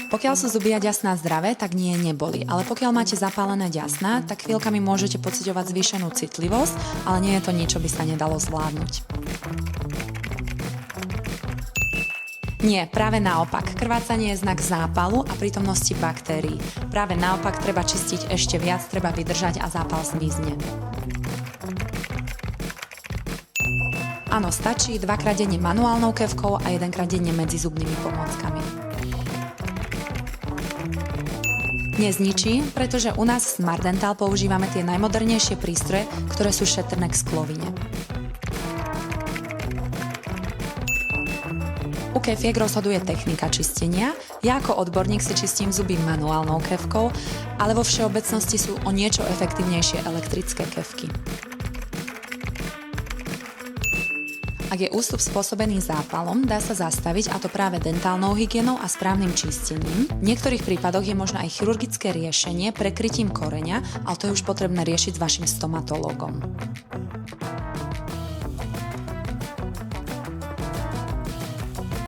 Pokiaľ sú zuby a ďasná zdravé, tak nie neboli, ale pokiaľ máte zapálené ďasná, tak chvíľkami môžete pociťovať zvýšenú citlivosť, ale nie je to nič, čo by sa nedalo zvládnuť. Nie, práve naopak. Krvácanie je znak zápalu a prítomnosti baktérií. Práve naopak treba čistiť ešte viac, treba vydržať a zápal zmizne. Áno, stačí 2-krát denne manuálnou kefkou a 1-krát denne medzizubnými pomôckami. Nezničí, pretože u nás v Smart Dental používame tie najmodernejšie prístroje, ktoré sú šetrné k sklovine. U kefiek rozhoduje technika čistenia. Ja ako odborník si čistím zuby manuálnou kefkou, ale vo všeobecnosti sú o niečo efektívnejšie elektrické kefky. Ak je ústup spôsobený zápalom, dá sa zastaviť, a to práve dentálnou hygienou a správnym čistením. V niektorých prípadoch je možno aj chirurgické riešenie prekrytím koreňa, ale to je už potrebné riešiť s vašim stomatológom.